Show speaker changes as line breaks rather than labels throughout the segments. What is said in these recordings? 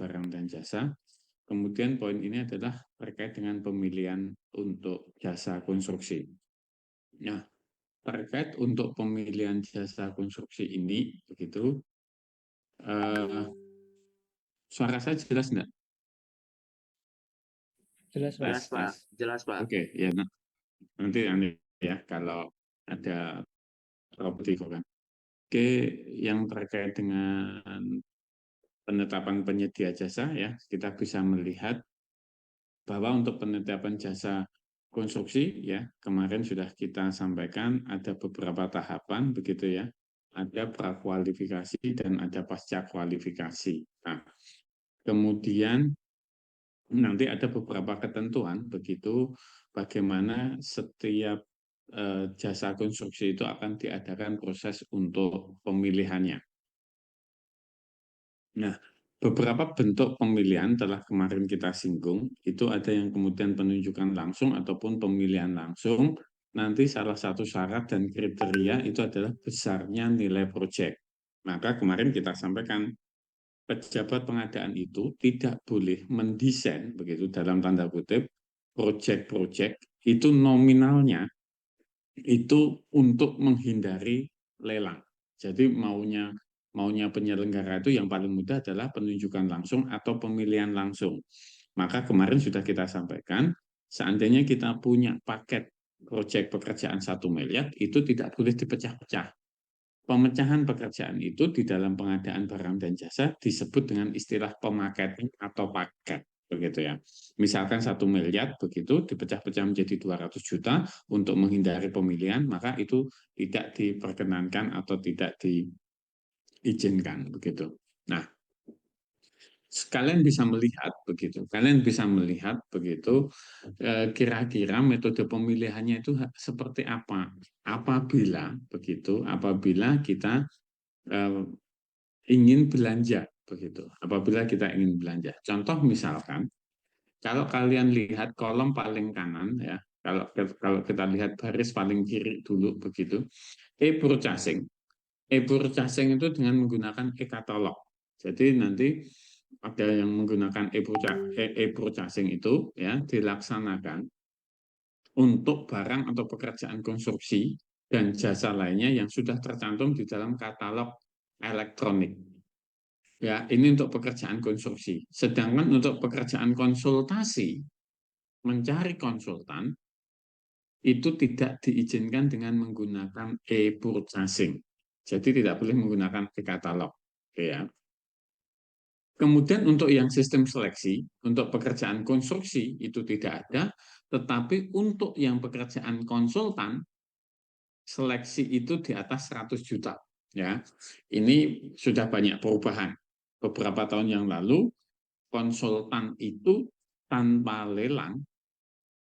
barang dan jasa. Kemudian poin ini adalah terkait dengan pemilihan untuk jasa konstruksi. Nah, terkait untuk pemilihan jasa konstruksi ini, begitu, suara saya jelas enggak?
Jelas, Pak.
Jelas, Pak. Jelas, Pak.
Oke, ya nanti ya kalau ada properti kan. Oke, yang terkait dengan penetapan penyedia jasa ya, kita bisa melihat bahwa untuk penetapan jasa konstruksi ya, kemarin sudah kita sampaikan ada beberapa tahapan begitu ya. Ada prakualifikasi dan ada pasca kualifikasi. Nah, kemudian nanti ada beberapa ketentuan begitu bagaimana setiap jasa konstruksi itu akan diadakan proses untuk pemilihannya. Nah, beberapa bentuk pemilihan telah kemarin kita singgung, itu ada yang kemudian penunjukan langsung ataupun pemilihan langsung. Nanti salah satu syarat dan kriteria itu adalah besarnya nilai proyek. Maka kemarin kita sampaikan, pejabat pengadaan itu tidak boleh mendesain, begitu dalam tanda kutip, proyek-proyek itu nominalnya itu untuk menghindari lelang. Jadi maunya penyelenggara itu yang paling mudah adalah penunjukan langsung atau pemilihan langsung. Maka kemarin sudah kita sampaikan, seandainya kita punya paket proyek pekerjaan 1 miliar, itu tidak boleh dipecah-pecah. Pemecahan pekerjaan itu di dalam pengadaan barang dan jasa disebut dengan istilah pemaketan atau paket. Begitu ya. Misalkan 1 miliar begitu dipecah-pecah menjadi 200 juta untuk menghindari pemilihan, maka itu tidak diperkenankan atau tidak diizinkan begitu. Nah, kalian bisa melihat begitu. Kalian bisa melihat begitu kira-kira metode pemilihannya itu seperti apa. Apabila kita ingin belanja begitu. Apabila kita ingin belanja. Contoh misalkan kalau kalian lihat kolom paling kanan ya, kalau kita lihat baris paling kiri dulu begitu, e-purchasing. E-purchasing itu dengan menggunakan e-katalog. Jadi nanti ada yang menggunakan e-purchasing itu ya dilaksanakan untuk barang atau pekerjaan konstruksi dan jasa lainnya yang sudah tercantum di dalam katalog elektronik. Ya, ini untuk pekerjaan konstruksi. Sedangkan untuk pekerjaan konsultasi, mencari konsultan, itu tidak diizinkan dengan menggunakan e-purchasing. Jadi tidak boleh menggunakan e-katalog. Ya. Kemudian untuk yang sistem seleksi, untuk pekerjaan konstruksi itu tidak ada, tetapi untuk yang pekerjaan konsultan, seleksi itu di atas 100 juta. Ya, ini sudah banyak perubahan. Beberapa tahun yang lalu, konsultan itu tanpa lelang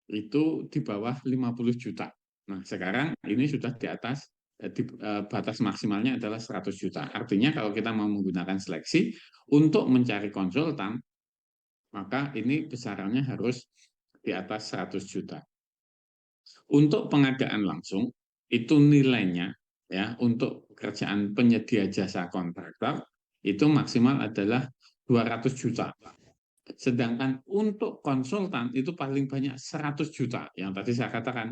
itu di bawah 50 juta. Nah, sekarang ini sudah di atas batas maksimalnya adalah 100 juta. Artinya kalau kita mau menggunakan seleksi untuk mencari konsultan, maka ini besarannya harus di atas 100 juta. Untuk pengadaan langsung, itu nilainya ya untuk pekerjaan penyedia jasa kontraktor itu maksimal adalah 200 juta. Sedangkan untuk konsultan itu paling banyak 100 juta yang tadi saya katakan.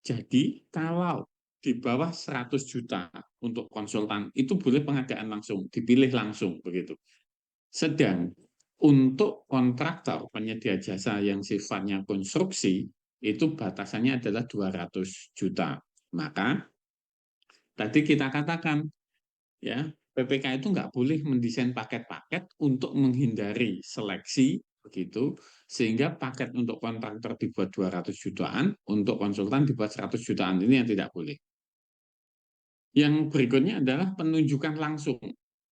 Jadi kalau di bawah 100 juta untuk konsultan itu boleh pengadaan langsung, dipilih langsung begitu. Sedang untuk kontraktor penyedia jasa yang sifatnya konstruksi itu batasannya adalah 200 juta. Maka tadi kita katakan ya PPK itu nggak boleh mendesain paket-paket untuk menghindari seleksi begitu sehingga paket untuk kontraktor dibuat 200 jutaan, untuk konsultan dibuat 100 jutaan, ini yang tidak boleh. Yang berikutnya adalah penunjukan langsung.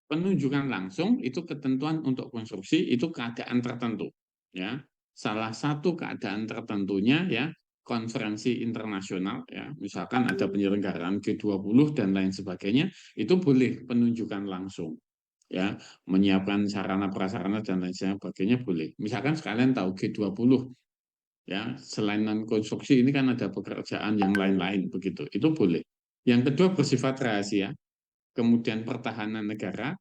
Penunjukan langsung itu ketentuan untuk konstruksi itu keadaan tertentu ya. Salah satu keadaan tertentunya ya konferensi internasional ya, misalkan ada penyelenggaraan G20 dan lain sebagainya, itu boleh penunjukan langsung. Ya, menyiapkan sarana prasarana dan lain sebagainya boleh. Misalkan sekalian tahu G20 ya, selain non konstruksi ini kan ada pekerjaan yang lain-lain begitu. Itu boleh. Yang kedua bersifat rahasia, kemudian pertahanan negara,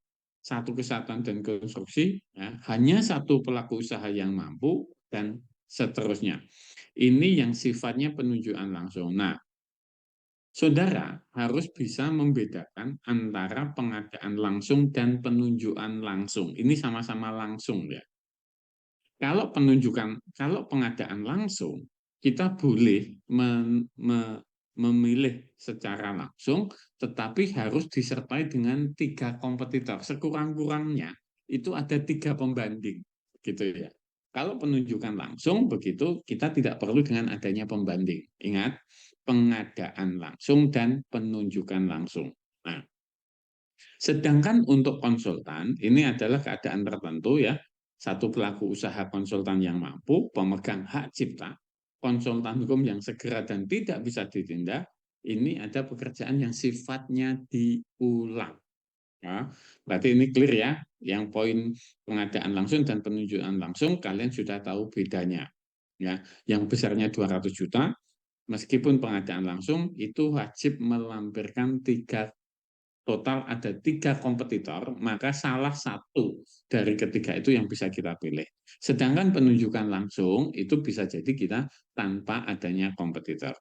satu kesatuan dan konstruksi, ya, hanya satu pelaku usaha yang mampu, dan seterusnya. Ini yang sifatnya penunjukan langsung. Nah, saudara harus bisa membedakan antara pengadaan langsung dan penunjukan langsung. Ini sama-sama langsung ya. Kalau pengadaan langsung, kita boleh memilih secara langsung, tetapi harus disertai dengan 3 kompetitor. Sekurang-kurangnya itu ada 3 pembanding, gitu ya. Kalau penunjukan langsung begitu, kita tidak perlu dengan adanya pembanding. Ingat, pengadaan langsung dan penunjukan langsung. Nah, sedangkan untuk konsultan, ini adalah keadaan tertentu ya, satu pelaku usaha konsultan yang mampu, pemegang hak cipta, konsultan hukum yang segera dan tidak bisa ditindak, ini ada pekerjaan yang sifatnya diulang. Ya, berarti ini clear ya, yang poin pengadaan langsung dan penunjukan langsung, kalian sudah tahu bedanya. Ya, yang besarnya 200 juta, meskipun pengadaan langsung, itu wajib melampirkan total ada 3 kompetitor, maka salah satu dari ketiga itu yang bisa kita pilih. Sedangkan penunjukan langsung itu bisa jadi kita tanpa adanya kompetitor.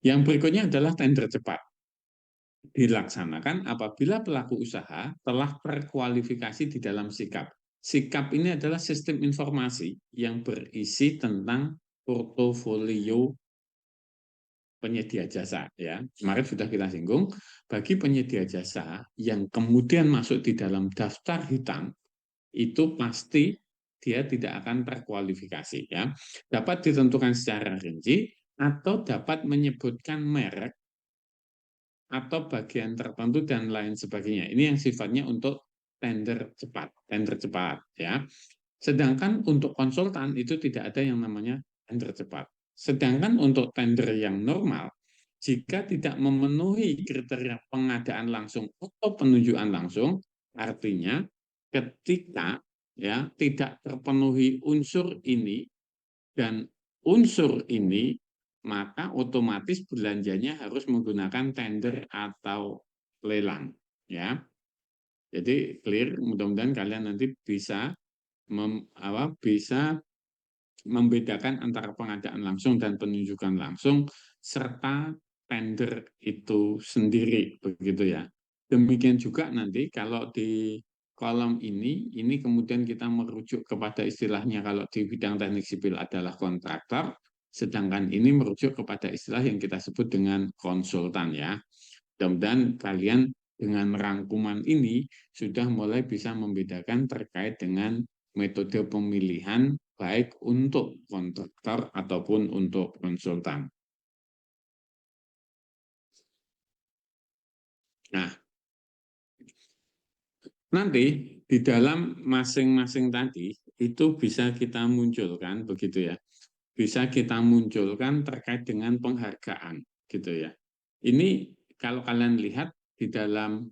Yang berikutnya adalah tender cepat. Dilaksanakan apabila pelaku usaha telah terkualifikasi di dalam sikap. Sikap ini adalah sistem informasi yang berisi tentang portofolio penyedia jasa ya. Kemarin sudah kita singgung, bagi penyedia jasa yang kemudian masuk di dalam daftar hitam itu pasti dia tidak akan terkualifikasi ya. Dapat ditentukan secara rinci atau dapat menyebutkan merek atau bagian tertentu dan lain sebagainya. Ini yang sifatnya untuk tender cepat ya. Sedangkan untuk konsultan itu tidak ada yang namanya tender cepat. Sedangkan untuk tender yang normal, jika tidak memenuhi kriteria pengadaan langsung atau penunjukan langsung, artinya ketika ya tidak terpenuhi unsur ini dan unsur ini, maka otomatis belanjanya harus menggunakan tender atau lelang ya. Jadi clear, mudah-mudahan kalian nanti bisa bisa membedakan antara pengadaan langsung dan penunjukan langsung serta tender itu sendiri begitu ya. Demikian juga nanti kalau di kolom ini kemudian kita merujuk kepada istilahnya kalau di bidang teknik sipil adalah kontraktor, sedangkan ini merujuk kepada istilah yang kita sebut dengan konsultan ya. Mudah-mudahan kalian dengan rangkuman ini sudah mulai bisa membedakan terkait dengan metode pemilihan baik untuk kontraktor ataupun untuk konsultan. Nah, nanti di dalam masing-masing tadi itu bisa kita munculkan begitu ya. Bisa kita munculkan terkait dengan penghargaan gitu ya. Ini kalau kalian lihat di dalam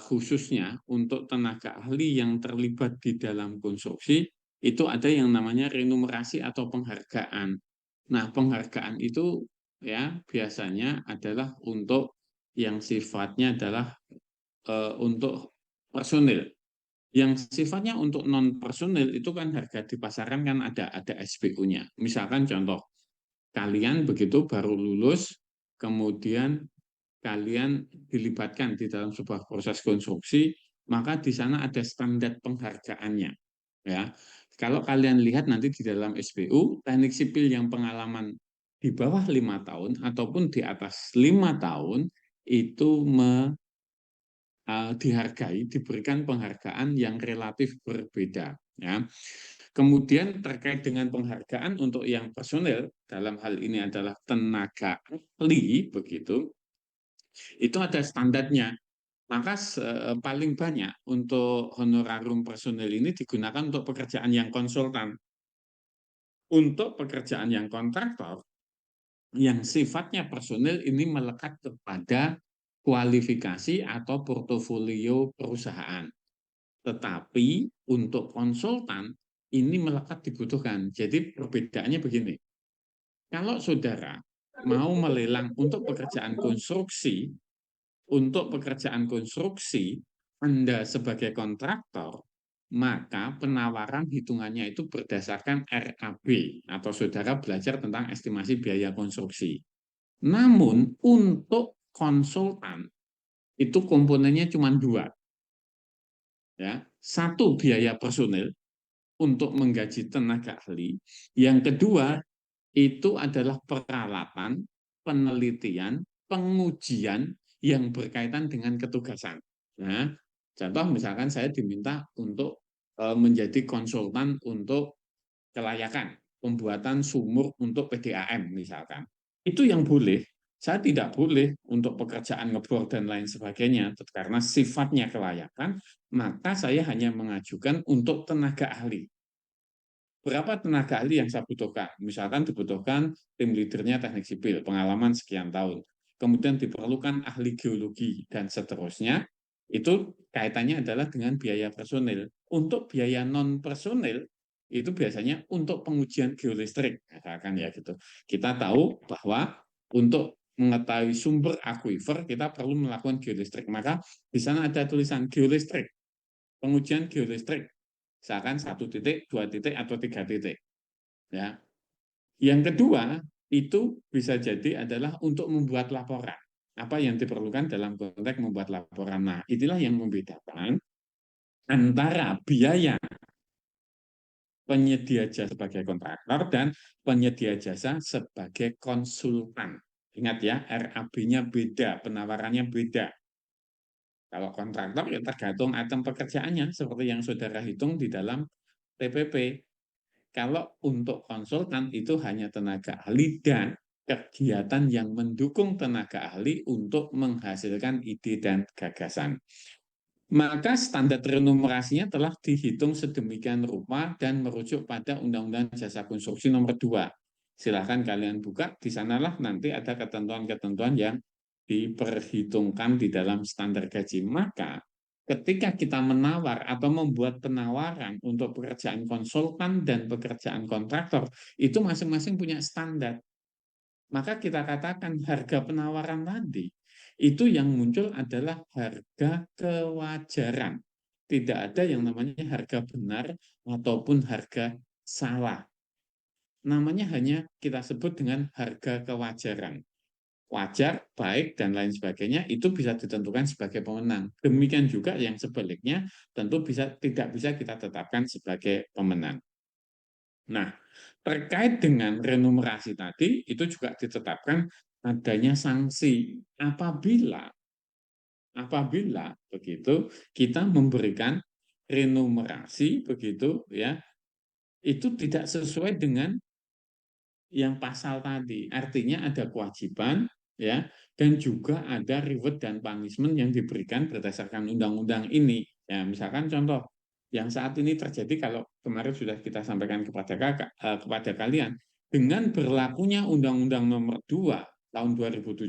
khususnya untuk tenaga ahli yang terlibat di dalam konstruksi itu ada yang namanya remunerasi atau penghargaan. Nah, penghargaan itu ya biasanya adalah untuk yang sifatnya adalah untuk personil. Yang sifatnya untuk non personil itu kan harga di pasaran kan ada SPU-nya. Misalkan contoh, kalian begitu baru lulus, kemudian kalian dilibatkan di dalam sebuah proses konstruksi, maka di sana ada standar penghargaannya. Ya, kalau kalian lihat nanti di dalam SPU, teknik sipil yang pengalaman di bawah 5 tahun ataupun di atas 5 tahun itu dihargai, diberikan penghargaan yang relatif berbeda. Ya. Kemudian terkait dengan penghargaan untuk yang personel, dalam hal ini adalah tenaga ahli, begitu, itu ada standarnya. Maka paling banyak untuk honorarium personel ini digunakan untuk pekerjaan yang konsultan. Untuk pekerjaan yang kontraktor, yang sifatnya personel ini melekat kepada kualifikasi atau portofolio perusahaan. Tetapi untuk konsultan ini melekat dibutuhkan. Jadi perbedaannya begini. Kalau saudara mau melelang untuk pekerjaan konstruksi, Anda sebagai kontraktor, maka penawaran hitungannya itu berdasarkan RAB atau saudara belajar tentang estimasi biaya konstruksi. Namun untuk konsultan itu komponennya cuma dua, ya. Satu biaya personil untuk menggaji tenaga ahli, yang kedua itu adalah peralatan, penelitian, pengujian yang berkaitan dengan ketugasan. Nah, contoh misalkan saya diminta untuk menjadi konsultan untuk kelayakan, pembuatan sumur untuk PDAM misalkan. Itu yang boleh. Saya tidak boleh untuk pekerjaan ngebor dan lain sebagainya, karena sifatnya kelayakan, maka saya hanya mengajukan untuk tenaga ahli. Berapa tenaga ahli yang saya butuhkan? Misalkan dibutuhkan tim leadernya teknik sipil, pengalaman sekian tahun. Kemudian diperlukan ahli geologi, dan seterusnya. Itu kaitannya adalah dengan biaya personil. Untuk biaya non-personil, itu biasanya untuk pengujian geolistrik. Misalkan ya gitu. Kita tahu bahwa untuk mengetahui sumber akuifer, kita perlu melakukan geolistrik. Maka di sana ada tulisan geolistrik, pengujian geolistrik, misalkan 1 titik, 2 titik, atau 3 titik. Ya. Yang kedua, itu bisa jadi adalah untuk membuat laporan. Apa yang diperlukan dalam konteks membuat laporan. Nah, itulah yang membedakan antara biaya penyedia jasa sebagai kontraktor dan penyedia jasa sebagai konsultan. Ingat ya, RAB-nya beda, penawarannya beda. Kalau kontraktor ya tergantung item pekerjaannya, seperti yang saudara hitung di dalam TPP. Kalau untuk konsultan itu hanya tenaga ahli dan kegiatan yang mendukung tenaga ahli untuk menghasilkan ide dan gagasan. Maka standar remunerasinya telah dihitung sedemikian rupa dan merujuk pada Undang-Undang Jasa Konstruksi nomor 2. Silahkan kalian buka, di sanalah nanti ada ketentuan-ketentuan yang diperhitungkan di dalam standar gaji. Maka ketika kita menawar atau membuat penawaran untuk pekerjaan konsultan dan pekerjaan kontraktor, itu masing-masing punya standar. Maka kita katakan harga penawaran tadi, itu yang muncul adalah harga kewajaran. Tidak ada yang namanya harga benar ataupun harga salah. Namanya hanya kita sebut dengan harga kewajaran. Wajar, baik, dan lain sebagainya, itu bisa ditentukan sebagai pemenang. Demikian juga yang sebaliknya, tentu tidak bisa kita tetapkan sebagai pemenang. Nah, terkait dengan remunerasi tadi, itu juga ditetapkan adanya sanksi apabila begitu kita memberikan remunerasi begitu ya, itu tidak sesuai dengan yang pasal tadi. Artinya ada kewajiban ya, dan juga ada reward dan punishment yang diberikan berdasarkan undang-undang ini. Ya, misalkan contoh yang saat ini terjadi, kalau kemarin sudah kita sampaikan kepada kalian, dengan berlakunya Undang-Undang Nomor 2 tahun 2007